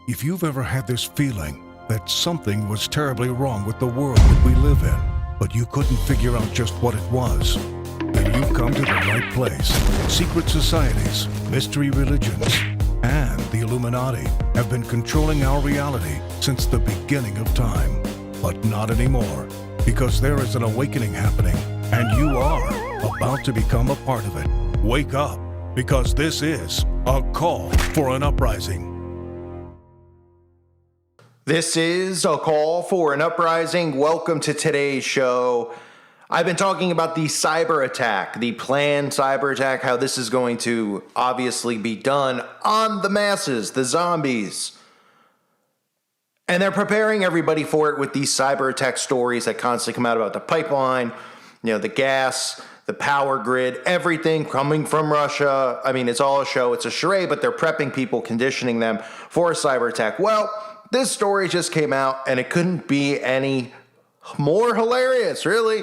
If you've ever had this feeling that something was terribly wrong with the world that we live in, but you couldn't figure out just what it was, then you've come to the right place. Secret societies, mystery religions, and the Illuminati have been controlling our reality since the beginning of time. But not anymore, because there is an awakening happening, and you are about to become a part of it. Wake up, because this is a call for an uprising. This is a call for an uprising. Welcome to today's show. I've been talking about the cyber attack, the planned cyber attack, how this is going to obviously be done on the masses, the zombies. And they're preparing everybody for it with these cyber attack stories that constantly come out about the pipeline, the gas, the power grid, everything coming from Russia. I mean, it's all a show, it's a charade, but they're prepping people, conditioning them for a cyber attack. Well, this story just came out, and it couldn't be any more hilarious, really.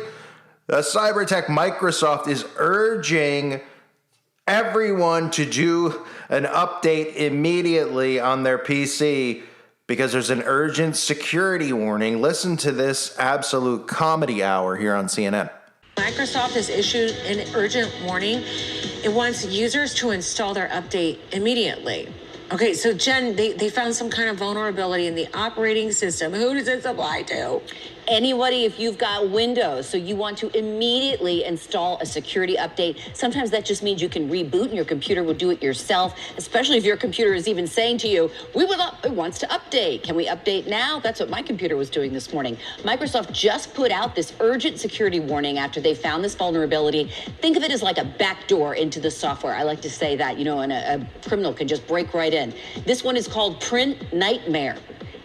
The cyber attack, Microsoft is urging everyone to do an update immediately on their PC because there's an urgent security warning. Listen to this absolute comedy hour here on CNN. Microsoft has issued an urgent warning. It wants users to install their update immediately. Okay, so Jen, they found some kind of vulnerability in the operating system. Who does this apply to? Anybody, if you've got Windows, so you want to immediately install a security update. Sometimes that just means you can reboot and your computer will do it yourself, especially if your computer is even saying to you, it wants to update. Can we update now? That's what my computer was doing this morning. Microsoft just put out this urgent security warning after they found this vulnerability. Think of it as like a backdoor into the software. I like to say that, and a criminal can just break right in. This one is called Print Nightmare.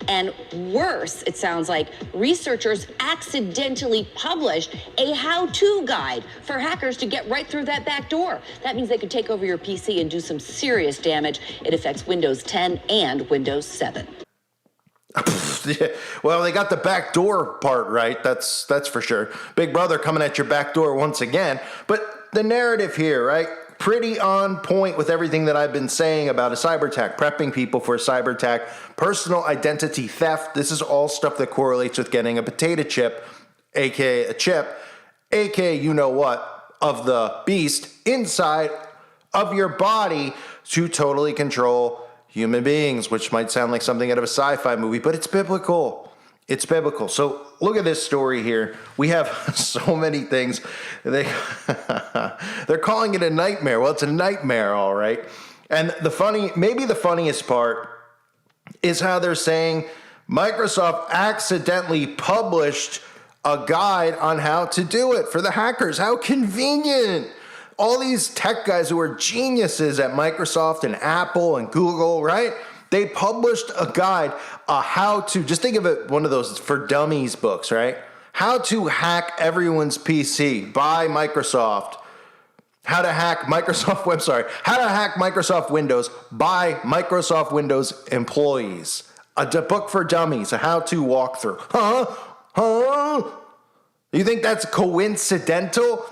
And worse, it sounds like researchers accidentally published a how-to guide for hackers to get right through that back door. That means they could take over your PC and do some serious damage. It affects Windows 10 and Windows 7. Well, they got the back door part right. That's for sure. Big Brother coming at your back door once again. But the narrative here, right? Pretty on point with everything that I've been saying about a cyber attack, prepping people for a cyber attack, personal identity theft. This is all stuff that correlates with getting a potato chip, aka a chip, aka you-know-what, of the beast inside of your body to totally control human beings, which might sound like something out of a sci-fi movie, but it's biblical. It's biblical. So look at this story here. We have so many things. They're calling it a nightmare. Well, it's a nightmare, all right. And maybe the funniest part is how they're saying Microsoft accidentally published a guide on how to do it for the hackers. How convenient. All these tech guys who are geniuses at Microsoft and Apple and Google, right? They published a guide, just think of it, one of those for dummies books, right? How to hack everyone's PC by Microsoft. How to hack Microsoft Windows by Microsoft Windows employees. A book for dummies, a how-to walkthrough. Huh? You think that's coincidental?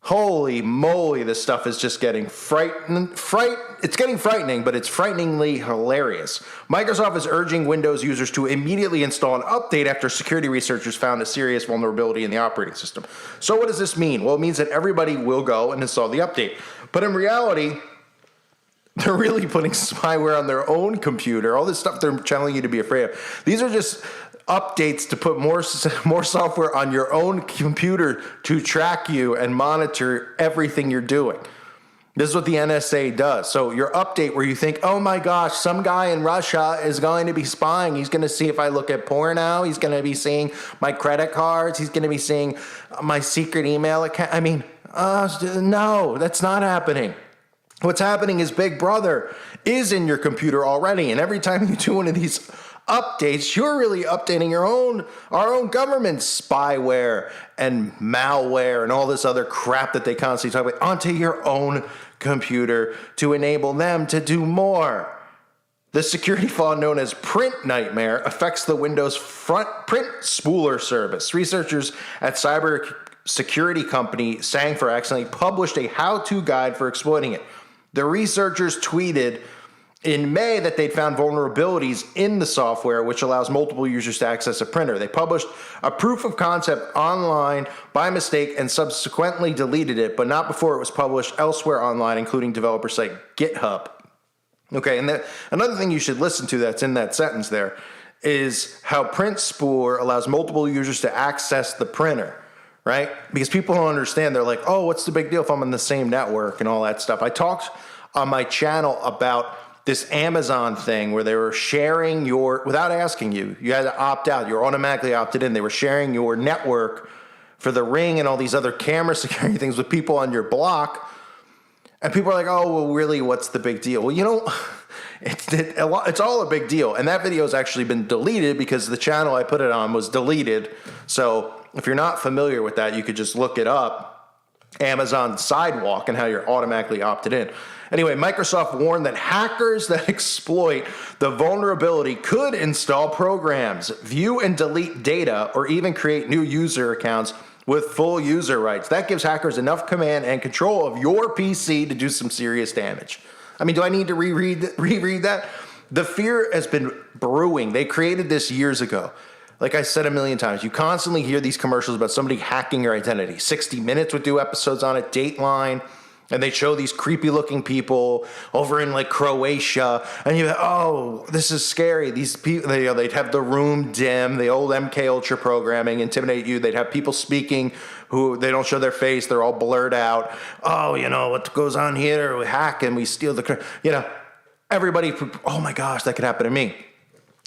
Holy moly, this stuff is just getting it's getting frightening, but it's frighteningly hilarious. Microsoft is urging Windows users to immediately install an update after security researchers found a serious vulnerability in the operating system. So what does this mean? Well, it means that everybody will go and install the update. But in reality, they're really putting spyware on their own computer. All this stuff they're telling you to be afraid of. These are just updates to put more software on your own computer to track you and monitor everything you're doing. This is what the NSA does. So your update where you think, oh my gosh, some guy in Russia is going to be spying. He's going to see if I look at porn now. He's going to be seeing my credit cards. He's going to be seeing my secret email account. I mean, no, that's not happening. What's happening is Big Brother is in your computer already. And every time you do one of these updates, you're really updating our own government's spyware and malware and all this other crap that they constantly talk about onto your own computer to enable them to do more. The security flaw known as Print Nightmare affects the Windows print spooler service. Researchers at cyber security company Sangfor accidentally published a how-to guide for exploiting it. The researchers tweeted in May that they'd found vulnerabilities in the software, which allows multiple users to access a printer. They published a proof of concept online by mistake and subsequently deleted it, but not before it was published elsewhere online, including developer site GitHub. Okay, and another thing you should listen to that's in that sentence there is how Print Spoor allows multiple users to access the printer, right? Because people don't understand. They're like, oh, what's the big deal if I'm on the same network and all that stuff? I talked on my channel about this Amazon thing where they were sharing your, without asking you, you had to opt out. You're automatically opted in. They were sharing your network for the Ring and all these other camera security things with people on your block. And people are like, oh, well, really, what's the big deal? Well, you know, it's all a big deal. And that video has actually been deleted because the channel I put it on was deleted. So if you're not familiar with that, you could just look it up, Amazon Sidewalk, and how you're automatically opted in. Anyway, Microsoft warned that hackers that exploit the vulnerability could install programs, view and delete data, or even create new user accounts with full user rights. That gives hackers enough command and control of your PC to do some serious damage. I mean, do I need to reread that? The fear has been brewing. They created this years ago. Like I said a million times, you constantly hear these commercials about somebody hacking your identity. 60 Minutes would do episodes on it, Dateline. And they show these creepy looking people over in like Croatia. And you, oh, this is scary. These people, they'd have the room dim, the old MK Ultra programming, intimidate you. They'd have people speaking who they don't show their face. They're all blurred out. Oh, you know, what goes on here? We hack and we steal the, you know, everybody, oh my gosh, that could happen to me.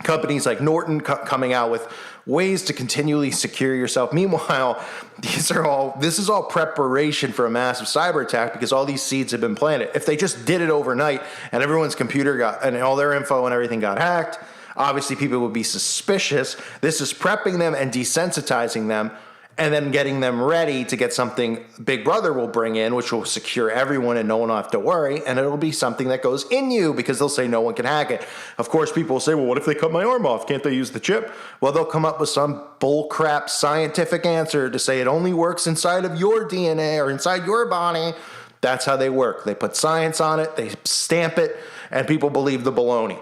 Companies like Norton coming out with ways to continually secure yourself. Meanwhile, this is all preparation for a massive cyber attack because all these seeds have been planted. If they just did it overnight and everyone's computer and all their info and everything got hacked, obviously people would be suspicious. This is prepping them and desensitizing them and then getting them ready to get something Big Brother will bring in, which will secure everyone and no one will have to worry. And it'll be something that goes in you because they'll say no one can hack it. Of course, people will say, well, what if they cut my arm off? Can't they use the chip? Well, they'll come up with some bullcrap scientific answer to say it only works inside of your DNA or inside your body. That's how they work. They put science on it, they stamp it, and people believe the baloney.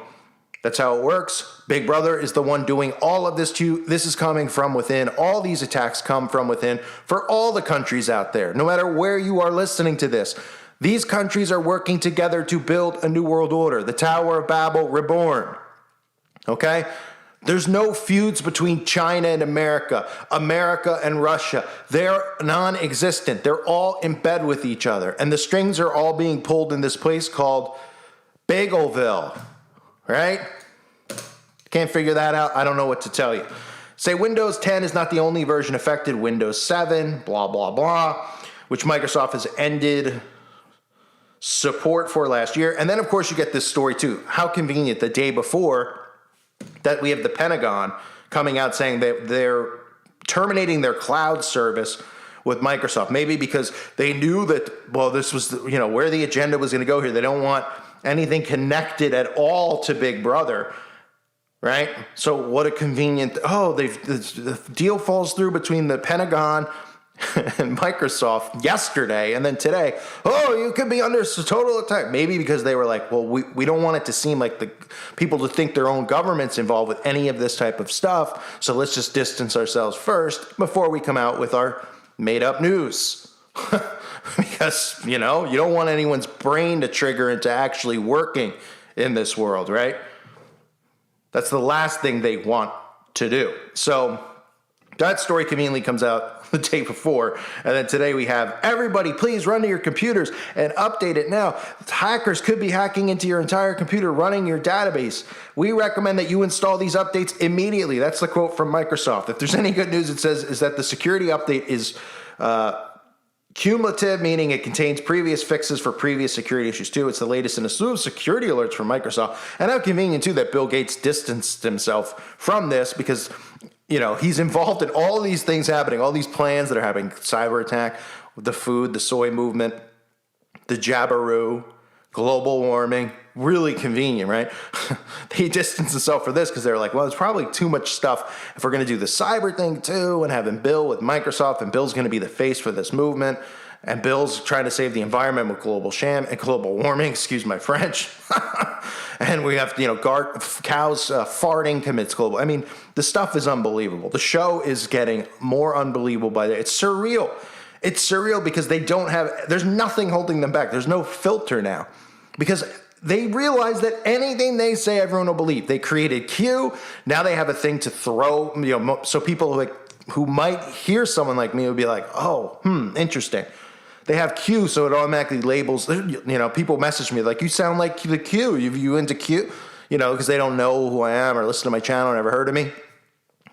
That's how it works. Big Brother is the one doing all of this to you. This is coming from within. All these attacks come from within for all the countries out there. No matter where you are listening to this, these countries are working together to build a new world order. The Tower of Babel reborn. Okay? There's no feuds between China and America, America and Russia. They're non-existent. They're all in bed with each other. And the strings are all being pulled in this place called Bagelville. Right? Can't figure that out. I don't know what to tell you. Say Windows 10 is not the only version affected. Windows 7, blah, blah, blah, which Microsoft has ended support for last year. And then, of course, you get this story, too. How convenient the day before that we have the Pentagon coming out saying that they're terminating their cloud service with Microsoft. Maybe because they knew that, well, this was, where the agenda was going to go here. They don't want anything connected at all to Big Brother, right? So what a convenient, the deal falls through between the Pentagon and Microsoft yesterday, and then today, you could be under total attack. Maybe because they were like, well, we don't want it to seem like the people to think their own government's involved with any of this type of stuff, so let's just distance ourselves first before we come out with our made-up news. Because, you don't want anyone's brain to trigger into actually working in this world, right? That's the last thing they want to do. So that story conveniently comes out the day before. And then today we have, everybody, please run to your computers and update it now. Hackers could be hacking into your entire computer, running your database. We recommend that you install these updates immediately. That's the quote from Microsoft. If there's any good news, it says is that the security update is cumulative, meaning it contains previous fixes for previous security issues too. It's the latest in a slew of security alerts from Microsoft. And how convenient too that Bill Gates distanced himself from this because, he's involved in all these things happening, all these plans that are happening, cyber attack, the food, the soy movement, the Jabberoo, global warming. Really convenient, right? They distanced themselves for this because they're like, well, it's probably too much stuff if we're going to do the cyber thing too and having Bill with Microsoft, and Bill's going to be the face for this movement. And Bill's trying to save the environment with global warming, excuse my French. And we have, cows farting commits global. I mean, the stuff is unbelievable. The show is getting more unbelievable by the day. It's surreal. It's surreal because there's nothing holding them back. There's no filter now because they realize that anything they say, everyone will believe. They created Q. Now they have a thing to throw, so people who might hear someone like me would be like, oh, interesting. They have Q, so it automatically labels, people message me like, you sound like the Q. You into Q? Because they don't know who I am or listen to my channel, never heard of me.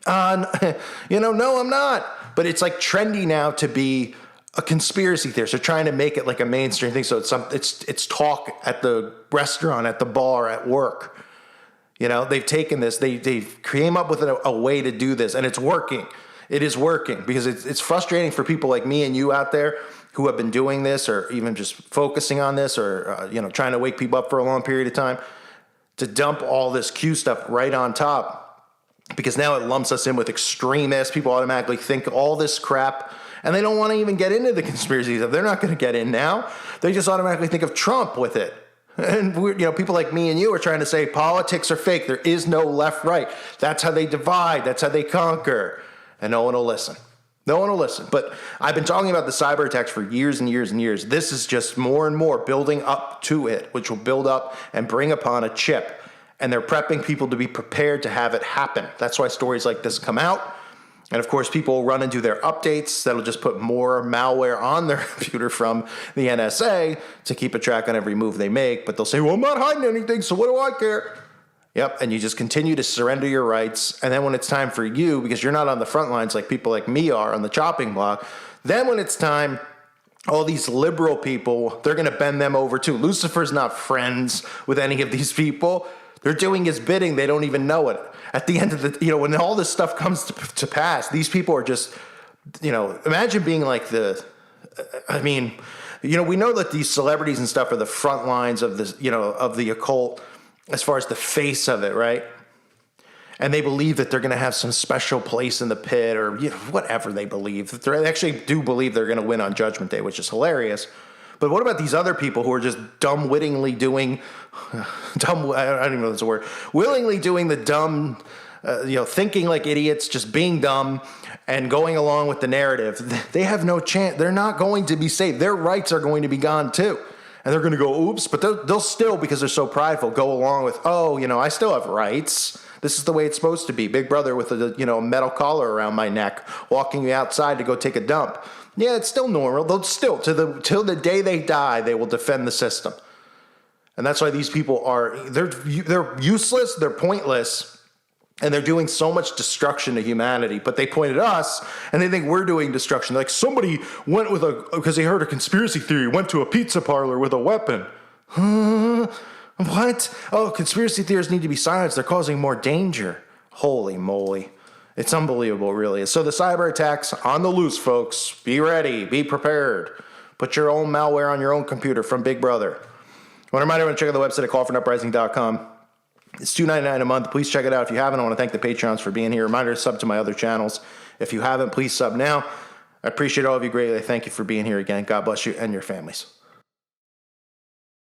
No, I'm not. But it's like trendy now to be a conspiracy theorist. They're trying to make it like a mainstream thing. So it's talk at the restaurant, at the bar, at work. They've taken this, they came up with a way to do this, and it's working. It is working because it's frustrating for people like me and you out there who have been doing this or even just focusing on this or, trying to wake people up for a long period of time to dump all this Q stuff right on top because now it lumps us in with extremists. People automatically think all this crap and they don't want to even get into the conspiracy stuff. They're not going to get in now. They just automatically think of Trump with it. And people like me and you are trying to say politics are fake. There is no left, right. That's how they divide. That's how they conquer. And no one will listen. No one will listen. But I've been talking about the cyber attacks for years and years and years. This is just more and more building up to it, which will build up and bring upon a chip. And they're prepping people to be prepared to have it happen. That's why stories like this come out. And of course, people will run and do their updates that'll just put more malware on their computer from the NSA to keep a track on every move they make. But they'll say, well, I'm not hiding anything, so what do I care? Yep, and you just continue to surrender your rights. And then when it's time for you, because you're not on the front lines like people like me are on the chopping block, then when it's time, all these liberal people, they're going to bend them over too. Lucifer's not friends with any of these people. They're doing his bidding. They don't even know it. At the end of the, when all this stuff comes to pass, these people are just, imagine being like we know that these celebrities and stuff are the front lines of this, of the occult as far as the face of it, right? And they believe that they're going to have some special place in the pit or whatever they believe. They actually do believe they're going to win on Judgment Day, which is hilarious. But what about these other people who are just willingly doing the dumb, thinking like idiots, just being dumb and going along with the narrative? They have no chance. They're not going to be saved. Their rights are going to be gone too. And they're going to go, oops, but they'll still, because they're so prideful, go along with, I still have rights. This is the way it's supposed to be. Big brother with a metal collar around my neck, walking me outside to go take a dump. Yeah, it's still normal. They'll still, till the day they die, they will defend the system. And that's why these people they're useless, they're pointless, and they're doing so much destruction to humanity. But they point at us, and they think we're doing destruction. Like somebody went because they heard a conspiracy theory, went to a pizza parlor with a weapon. What? Oh, conspiracy theories need to be silenced. They're causing more danger. Holy moly. It's unbelievable, really. So the cyber attacks on the loose, folks. Be ready. Be prepared. Put your own malware on your own computer from Big Brother. I want to remind everyone to check out the website at callfornuprising.com. It's $2.99 a month. Please check it out. If you haven't, I want to thank the Patreons for being here. Reminder to sub to my other channels. If you haven't, please sub now. I appreciate all of you greatly. Thank you for being here again. God bless you and your families.